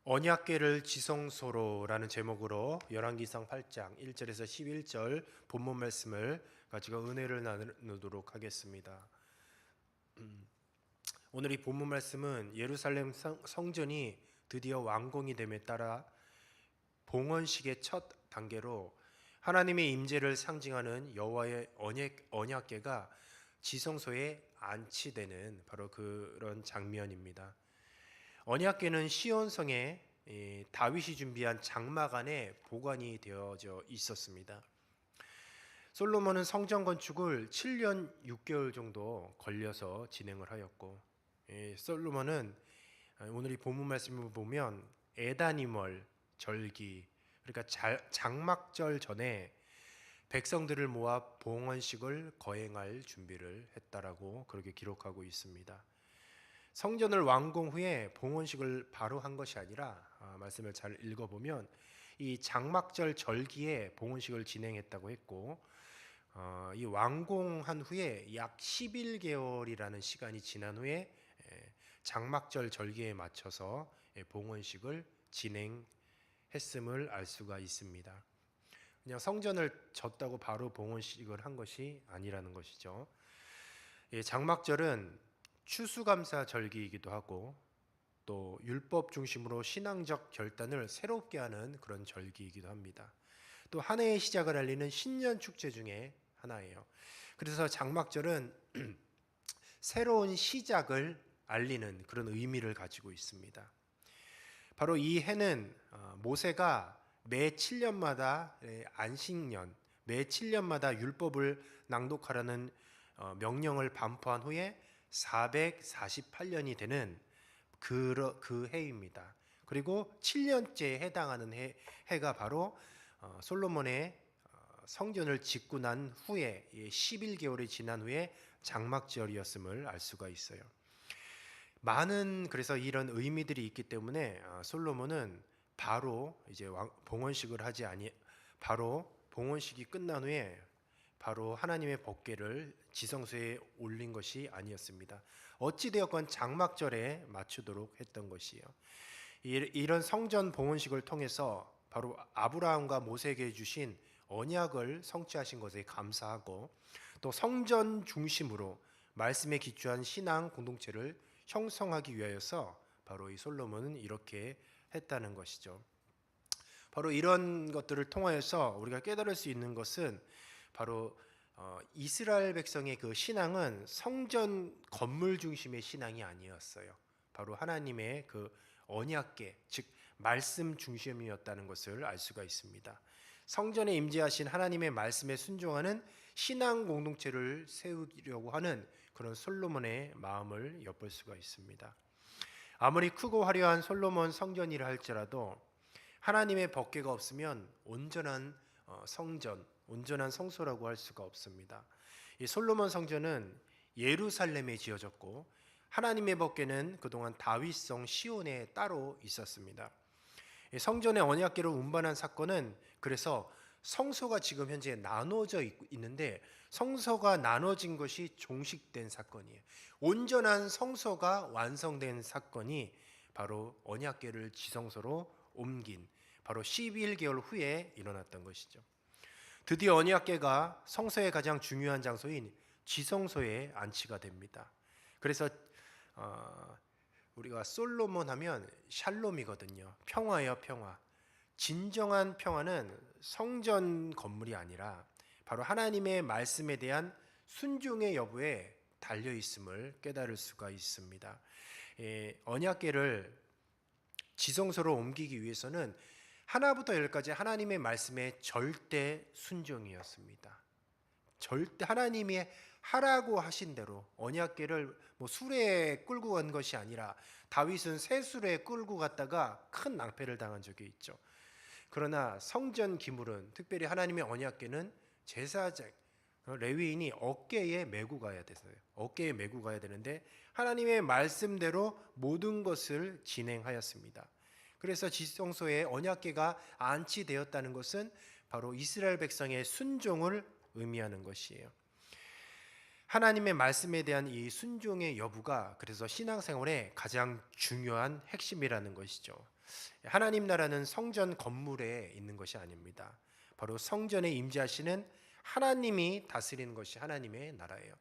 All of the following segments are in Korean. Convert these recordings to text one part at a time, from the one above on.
언약궤를 지성소로라는 제목으로 열왕기상 8장 1절에서 11절 본문 말씀을 가지고 은혜를 나누도록 하겠습니다. 오늘 이 본문 말씀은 예루살렘 성전이 드디어 완공이 됨에 따라 봉헌식의 첫 단계로 하나님의 임재를 상징하는 여호와의 언약궤가 지성소에 안치되는 바로 그런 장면입니다. 언약궤는 시온성에 다윗이 준비한 장막 안에 보관이 되어져 있었습니다. 솔로몬은 성전 건축을 7년 6개월 정도 걸려서 진행을 하였고, 솔로몬은 오늘 이 본문 말씀을 보면 에다니멀 절기, 그러니까 장막절 전에 백성들을 모아 봉헌식을 거행할 준비를 했다라고 그렇게 기록하고 있습니다. 성전을 완공 후에 봉헌식을 바로 한 것이 아니라 말씀을 잘 읽어보면 이 장막절 절기에 봉헌식을 진행했다고 했고, 이 완공한 후에 약 11개월이라는 시간이 지난 후에 장막절 절기에 맞춰서 봉헌식을 진행했음을 알 수가 있습니다. 그냥 성전을 졌다고 바로 봉헌식을 한 것이 아니라는 것이죠. 장막절은 추수감사 절기이기도 하고 또 율법 중심으로 신앙적 결단을 새롭게 하는 그런 절기이기도 합니다. 또 한 해의 시작을 알리는 신년 축제 중에 하나예요. 그래서 장막절은 새로운 시작을 알리는 그런 의미를 가지고 있습니다. 바로 이 해는 모세가 매 7년마다 안식년, 매 7년마다 율법을 낭독하라는 명령을 반포한 후에 448년이 되는 그 해입니다. 그리고 7년째에 해당하는 해가 바로 솔로몬의 성전을 짓고 난 후에 11개월이 지난 후에 장막절이었음을 알 수가 있어요. 많은 그래서 이런 의미들이 있기 때문에 솔로몬은 바로 이제 봉헌식을 하지 아니 바로 봉헌식이 끝난 후에 바로 하나님의 법궤를 지성소에 올린 것이 아니었습니다. 어찌되었건 장막절에 맞추도록 했던 것이에요. 이런 성전 봉헌식을 통해서 바로 아브라함과 모세에게 주신 언약을 성취하신 것에 감사하고 또 성전 중심으로 말씀에 기초한 신앙 공동체를 형성하기 위하여서 바로 이 솔로몬은 이렇게 했다는 것이죠. 바로 이런 것들을 통하여서 우리가 깨달을 수 있는 것은 바로 이스라엘 백성의 그 신앙은 성전 건물 중심의 신앙이 아니었어요. 바로 하나님의 그 언약궤, 즉 말씀 중심이었다는 것을 알 수가 있습니다. 성전에 임재하신 하나님의 말씀에 순종하는 신앙 공동체를 세우려고 하는 그런 솔로몬의 마음을 엿볼 수가 있습니다. 아무리 크고 화려한 솔로몬 성전이라 할지라도 하나님의 법궤가 없으면 온전한 성전, 온전한 성소라고 할 수가 없습니다. 이 솔로몬 성전은 예루살렘에 지어졌고 하나님의 법궤는 그동안 다윗성 시온에 따로 있었습니다. 성전의 언약궤로 운반한 사건은 그래서 성소가 지금 현재 나눠져 있는데 성소가 나눠진 것이 종식된 사건이에요. 온전한 성소가 완성된 사건이 바로 언약궤를 지성소로 옮긴 바로 11개월 후에 일어났던 것이죠. 드디어 언약궤가 성소의 가장 중요한 장소인 지성소에 안치가 됩니다. 그래서 우리가 솔로몬 하면 샬롬이거든요. 평화예요, 평화. 진정한 평화는 성전 건물이 아니라 바로 하나님의 말씀에 대한 순종의 여부에 달려 있음을 깨달을 수가 있습니다. 언약궤를 지성소로 옮기기 위해서는 하나부터 열까지 하나님의 말씀에 절대 순종이었습니다. 절대 하나님이 하라고 하신 대로 언약궤를 수레에 끌고 간 것이 아니라 다윗은 새 수레에 끌고 갔다가 큰 낭패를 당한 적이 있죠. 그러나 성전 기물은 특별히 하나님의 언약궤는 제사장 레위인이 어깨에 메고 가야 돼서요. 어깨에 메고 가야 되는데 하나님의 말씀대로 모든 것을 진행하였습니다. 그래서 지성소에 언약궤가 안치되었다는 것은 바로 이스라엘 백성의 순종을 의미하는 것이에요. 하나님의 말씀에 대한 이 순종의 여부가 그래서 신앙생활의 가장 중요한 핵심이라는 것이죠. 하나님 나라는 성전 건물에 있는 것이 아닙니다. 바로 성전에 임재하시는 하나님이 다스리는 것이 하나님의 나라예요.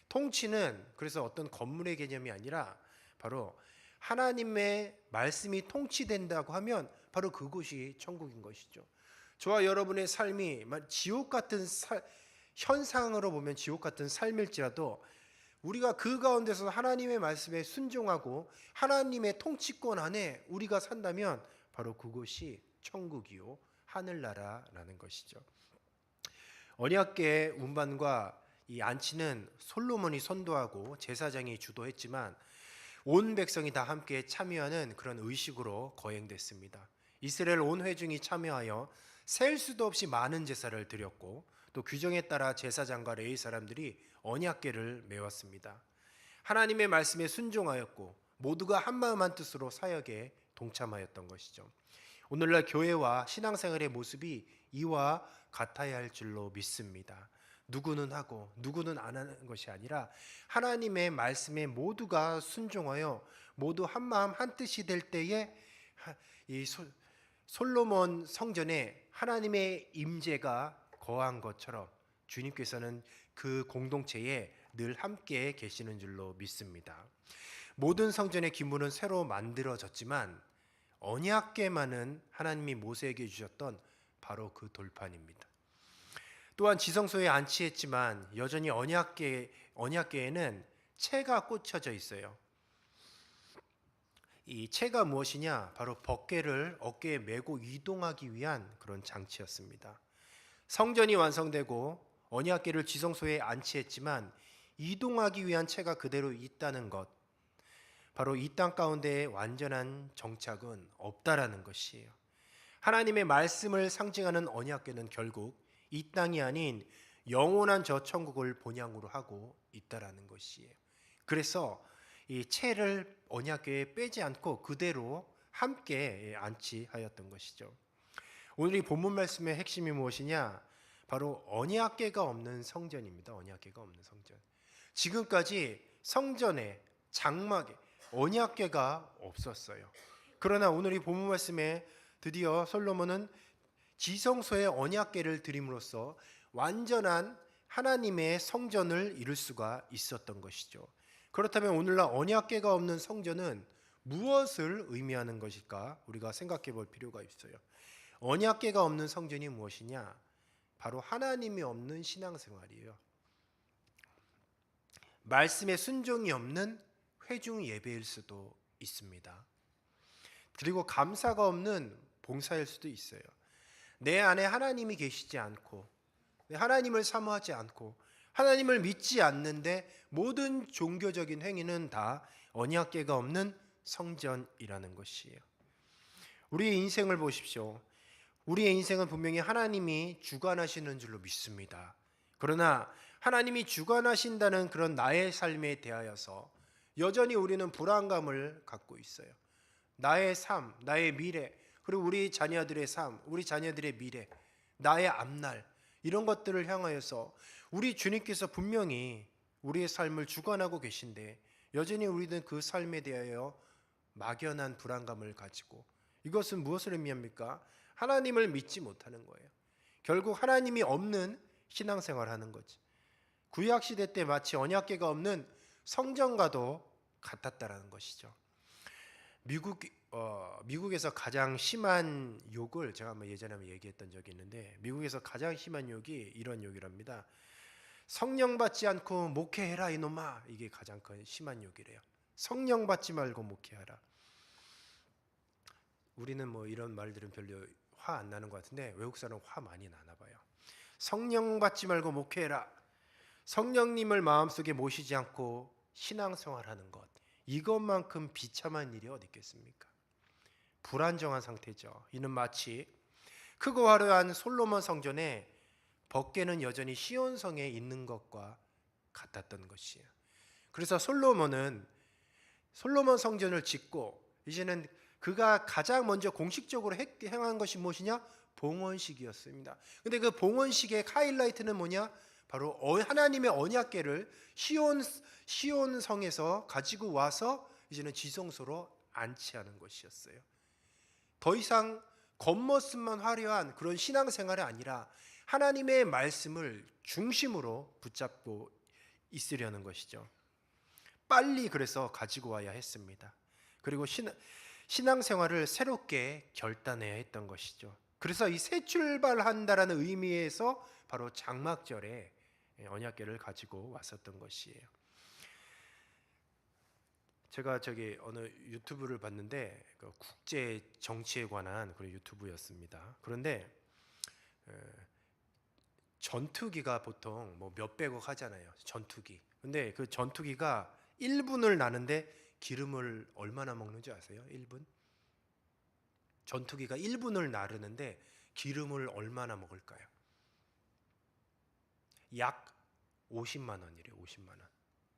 통치는 그래서 어떤 건물의 개념이 아니라 바로 하나님의 말씀이 통치된다고 하면 바로 그곳이 천국인 것이죠. 저와 여러분의 삶이 지옥 같은 현상으로 보면 지옥 같은 삶일지라도 우리가 그 가운데서 하나님의 말씀에 순종하고 하나님의 통치권 안에 우리가 산다면 바로 그곳이 천국이요 하늘나라라는 것이죠. 언약궤 운반과 이 안치는 솔로몬이 선도하고 제사장이 주도했지만 온 백성이 다 함께 참여하는 그런 의식으로 거행됐습니다. 이스라엘 온 회중이 참여하여 셀 수도 없이 많은 제사를 드렸고 또 규정에 따라 제사장과 레위 사람들이 언약궤를 메웠습니다. 하나님의 말씀에 순종하였고 모두가 한마음 한뜻으로 사역에 동참하였던 것이죠. 오늘날 교회와 신앙생활의 모습이 이와 같아야 할 줄로 믿습니다. 누구는 하고 누구는 안 하는 것이 아니라 하나님의 말씀에 모두가 순종하여 모두 한마음 한뜻이 될 때에 이 솔로몬 성전에 하나님의 임재가 거한 것처럼 주님께서는 그 공동체에 늘 함께 계시는 줄로 믿습니다. 모든 성전의 기물은 새로 만들어졌지만 언약궤만은 하나님이 모세에게 주셨던 바로 그 돌판입니다. 또한 지성소에 안치했지만 여전히 언약궤에는 채가 꽂혀져 있어요. 이 채가 무엇이냐? 바로 법궤를 어깨에 메고 이동하기 위한 그런 장치였습니다. 성전이 완성되고 언약궤를 지성소에 안치했지만 이동하기 위한 채가 그대로 있다는 것, 바로 이 땅 가운데 완전한 정착은 없다라는 것이에요. 하나님의 말씀을 상징하는 언약궤는 결국 이 땅이 아닌 영원한 저 천국을 본향으로 하고 있다라는 것이에요. 그래서 이 채를 언약궤에 빼지 않고 그대로 함께 안치하였던 것이죠. 오늘 이 본문 말씀의 핵심이 무엇이냐? 바로 언약궤가 없는 성전입니다. 언약궤가 없는 성전. 지금까지 성전에 장막에 언약궤가 없었어요. 그러나 오늘 이 본문 말씀에 드디어 솔로몬은 지성소에 언약궤를 드림으로써 완전한 하나님의 성전을 이룰 수가 있었던 것이죠. 그렇다면 오늘날 언약궤가 없는 성전은 무엇을 의미하는 것일까? 우리가 생각해 볼 필요가 있어요. 언약궤가 없는 성전이 무엇이냐? 바로 하나님이 없는 신앙생활이에요. 말씀에 순종이 없는 회중 예배일 수도 있습니다. 그리고 감사가 없는 봉사일 수도 있어요. 내 안에 하나님이 계시지 않고 하나님을 사모하지 않고 하나님을 믿지 않는데 모든 종교적인 행위는 다 언약궤가 없는 성전이라는 것이에요. 우리의 인생을 보십시오. 우리의 인생은 분명히 하나님이 주관하시는 줄로 믿습니다. 그러나 하나님이 주관하신다는 그런 나의 삶에 대하여서 여전히 우리는 불안감을 갖고 있어요. 나의 삶, 나의 미래, 그리고 우리 자녀들의 삶, 우리 자녀들의 미래, 나의 앞날, 이런 것들을 향하여서 우리 주님께서 분명히 우리의 삶을 주관하고 계신데 여전히 우리는 그 삶에 대하여 막연한 불안감을 가지고, 이것은 무엇을 의미합니까? 하나님을 믿지 못하는 거예요. 결국 하나님이 없는 신앙생활을 하는 거지. 구약시대 때 마치 언약궤가 없는 성전과도 같았다라는 것이죠. 미국에서 가장 심한 욕을 제가 예전에 한번 얘기했던 적이 있는데, 미국에서 가장 심한 욕이 이런 욕이랍니다. 성령 받지 않고 목회해라 이놈아. 이게 가장 큰 심한 욕이래요. 성령 받지 말고 목회하라. 우리는 이런 말들은 별로 화 안 나는 것 같은데 외국 사람은 화 많이 나나 봐요. 성령 받지 말고 목회해라. 성령님을 마음속에 모시지 않고 신앙생활하는 것, 이것만큼 비참한 일이 어디 있겠습니까? 불안정한 상태죠. 이는 마치 크고 화려한 솔로몬 성전에 법궤는 여전히 시온성에 있는 것과 같았던 것이에요. 그래서 솔로몬 성전을 짓고 이제는 그가 가장 먼저 공식적으로 행한 것이 무엇이냐? 봉헌식이었습니다. 근데 그 봉헌식의 하이라이트는 뭐냐? 바로 하나님의 언약궤를 시온 성에서 가지고 와서 이제는 지성소로 안치하는 것이었어요. 더 이상 겉모습만 화려한 그런 신앙생활이 아니라 하나님의 말씀을 중심으로 붙잡고 있으려는 것이죠. 빨리 그래서 가지고 와야 했습니다. 그리고 신앙생활을 새롭게 결단해야 했던 것이죠. 그래서 이 새 출발한다라는 의미에서 바로 장막절에 언약궤를 가지고 왔었던 것이에요. 제가 어느 유튜브를 봤는데 국제 정치에 관한 그런 유튜브였습니다. 그런데 전투기가 보통 뭐 몇백억 하잖아요. 전투기. 근데 그 전투기가 1분을 나는데 기름을 얼마나 먹는지 아세요? 1분? 전투기가 1분을 나르는데 기름을 얼마나 먹을까요? 약 50만 원이래요. 50만 원.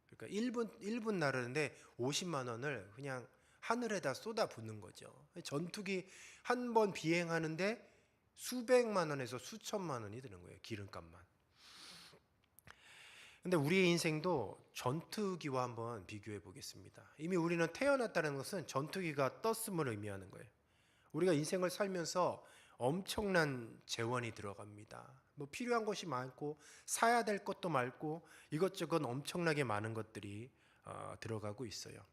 그러니까 1분 나르는데 50만 원을 그냥 하늘에다 쏟아붓는 거죠. 전투기 한 번 비행하는데 수백만 원에서 수천만 원이 드는 거예요. 기름값만. 근데 우리의 인생도 전투기와 한번 비교해 보겠습니다. 이미 우리는 태어났다는 것은 전투기가 떴음을 의미하는 거예요. 우리가 인생을 살면서 엄청난 재원이 들어갑니다. 뭐 필요한 것이 많고 사야 될 것도 많고 이것저것 엄청나게 많은 것들이 들어가고 있어요.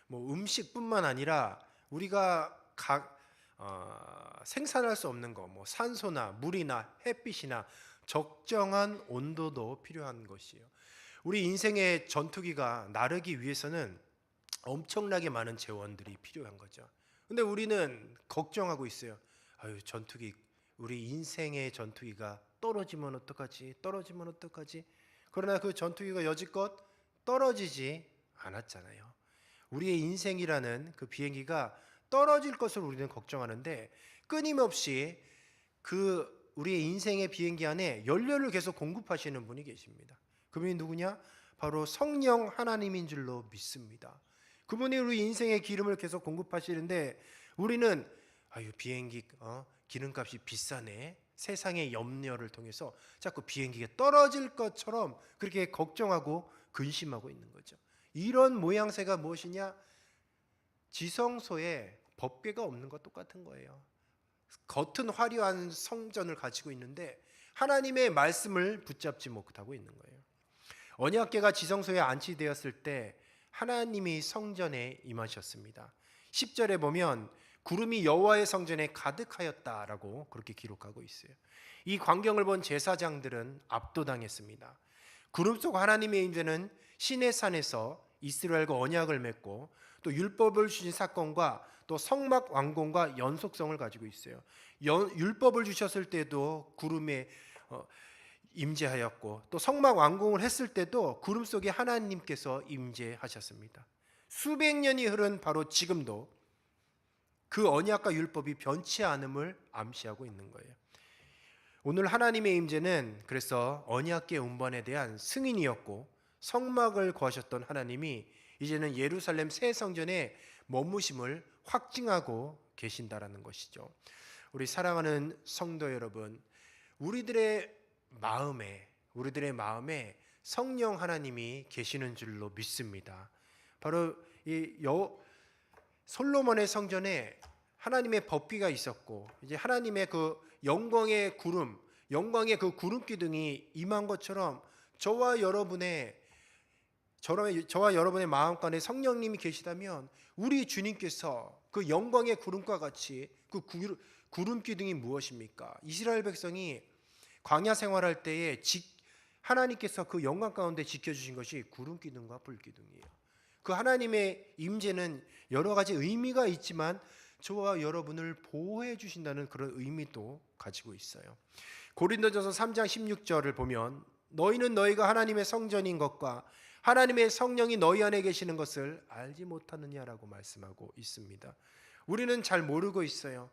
뭐 음식뿐만 아니라 우리가 생산할 수 없는 거, 뭐 산소나 물이나 햇빛이나 적정한 온도도 필요한 것이에요. 우리 인생의 전투기가 나르기 위해서는 엄청나게 많은 재원들이 필요한 거죠. 근데 우리는 걱정하고 있어요. 아유, 전투기, 우리 인생의 전투기가 떨어지면 어떡하지? 떨어지면 어떡하지? 그러나 그 전투기가 여지껏 떨어지지 않았잖아요. 우리의 인생이라는 그 비행기가 떨어질 것을 우리는 걱정하는데 끊임없이 그 우리의 인생의 비행기 안에 연료를 계속 공급하시는 분이 계십니다. 그분이 누구냐? 바로 성령 하나님인 줄로 믿습니다. 그분이 우리 인생의 기름을 계속 공급하시는데 우리는 아유, 비행기 기름값이 비싸네. 세상의 염려를 통해서 자꾸 비행기가 떨어질 것처럼 그렇게 걱정하고 근심하고 있는 거죠. 이런 모양새가 무엇이냐? 지성소에 법궤가 없는 것 똑같은 거예요. 겉은 화려한 성전을 가지고 있는데 하나님의 말씀을 붙잡지 못하고 있는 거예요. 언약궤가 지성소에 안치되었을 때 하나님이 성전에 임하셨습니다. 10절에 보면 구름이 여호와의 성전에 가득하였다라고 그렇게 기록하고 있어요. 이 광경을 본 제사장들은 압도당했습니다. 구름 속 하나님의 임재는 시내산에서 이스라엘과 언약을 맺고 또 율법을 주신 사건과 또 성막 완공과 연속성을 가지고 있어요. 율법을 주셨을 때도 구름에 임재하였고 또 성막 완공을 했을 때도 구름 속에 하나님께서 임재하셨습니다. 수백 년이 흐른 바로 지금도 그 언약과 율법이 변치 않음을 암시하고 있는 거예요. 오늘 하나님의 임재는 그래서 언약궤 운반에 대한 승인이었고 성막을 거하셨던 하나님이 이제는 예루살렘 새 성전에 머무심을 확증하고 계신다라는 것이죠. 우리 사랑하는 성도 여러분, 우리들의 마음에 성령 하나님이 계시는 줄로 믿습니다. 바로 이 솔로몬의 성전에 하나님의 법궤가 있었고 이제 하나님의 그 영광의 그 구름 기둥이 임한 것처럼 저와 여러분의 마음간에 성령님이 계시다면 우리 주님께서 그 영광의 구름과 같이 그 구름 기둥이 무엇입니까? 이스라엘 백성이 광야 생활할 때에 하나님께서 그 영광 가운데 지켜주신 것이 구름 기둥과 불 기둥이에요. 그 하나님의 임재는 여러 가지 의미가 있지만 저와 여러분을 보호해 주신다는 그런 의미도 가지고 있어요. 고린도전서 3장 16절을 보면 너희는 너희가 하나님의 성전인 것과 하나님의 성령이 너희 안에 계시는 것을 알지 못하느냐라고 말씀하고 있습니다. 우리는 잘 모르고 있어요.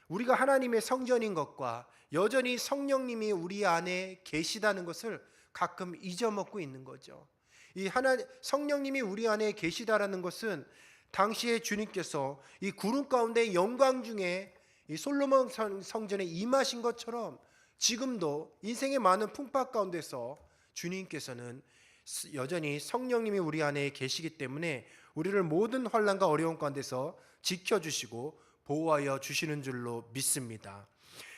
우리가 하나님의 성전인 것과 여전히 성령님이 우리 안에 계시다는 것을 가끔 잊어먹고 있는 거죠. 성령님이 우리 안에 계시다라는 것은 당시에 주님께서 이 구름 가운데 영광 중에 이 솔로몬 성전에 임하신 것처럼 지금도 인생의 많은 풍파 가운데서 주님께서는 여전히 성령님이 우리 안에 계시기 때문에 우리를 모든 환난과 어려움 가운데서 지켜주시고 보호하여 주시는 줄로 믿습니다.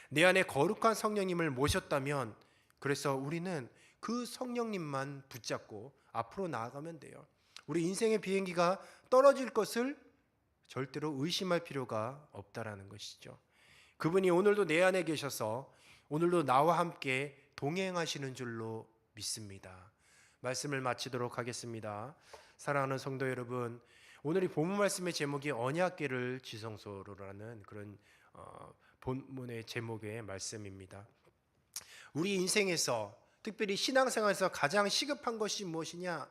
내 안에 거룩한 성령님을 모셨다면 그래서 우리는 그 성령님만 붙잡고 앞으로 나아가면 돼요. 우리 인생의 비행기가 떨어질 것을 절대로 의심할 필요가 없다라는 것이죠. 그분이 오늘도 내 안에 계셔서 오늘도 나와 함께 동행하시는 줄로 믿습니다. 말씀을 마치도록 하겠습니다. 사랑하는 성도 여러분, 오늘 이 본문 말씀의 제목이 언약궤를 지성소로라는 그런 본문의 제목의 말씀입니다. 우리 인생에서 특별히 신앙생활에서 가장 시급한 것이 무엇이냐?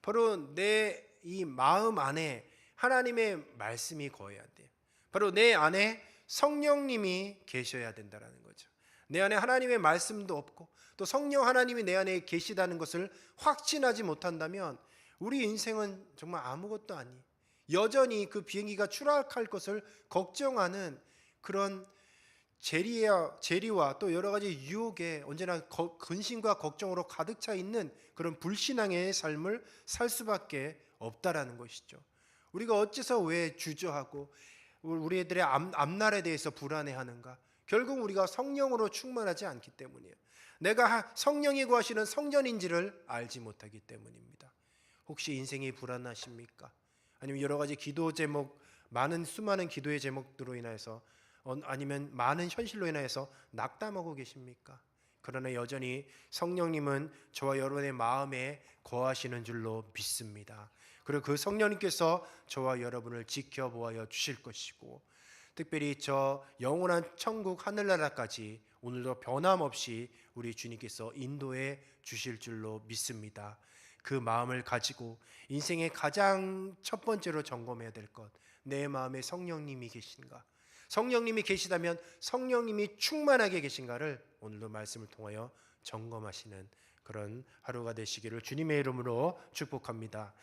바로 내 이 마음 안에 하나님의 말씀이 거해야 돼요. 바로 내 안에 성령님이 계셔야 된다는 거죠. 내 안에 하나님의 말씀도 없고 또 성령 하나님이 내 안에 계시다는 것을 확신하지 못한다면 우리 인생은 정말 아무것도 아니. 여전히 그 비행기가 추락할 것을 걱정하는 그런 재리와 또 여러 가지 유혹에 언제나 근심과 걱정으로 가득 차 있는 그런 불신앙의 삶을 살 수밖에 없다라는 것이죠. 우리가 어째서 왜 주저하고 우리 애들의 앞날에 대해서 불안해하는가? 결국 우리가 성령으로 충만하지 않기 때문이에요. 내가 성령이 구하시는 성전인지를 알지 못하기 때문입니다. 혹시 인생이 불안하십니까? 아니면 여러 가지 기도 제목, 수많은 기도의 제목들로 인해서 아니면 많은 현실로 인해서 낙담하고 계십니까? 그러나 여전히 성령님은 저와 여러분의 마음에 거하시는 줄로 믿습니다. 그리고 그 성령님께서 저와 여러분을 지켜보아 주실 것이고 특별히 저 영원한 천국 하늘나라까지 오늘도 변함없이 우리 주님께서 인도해 주실 줄로 믿습니다. 그 마음을 가지고 인생의 가장 첫 번째로 점검해야 될 것, 내 마음에 성령님이 계신가? 성령님이 계시다면 성령님이 충만하게 계신가를 오늘도 말씀을 통하여 점검하시는 그런 하루가 되시기를 주님의 이름으로 축복합니다.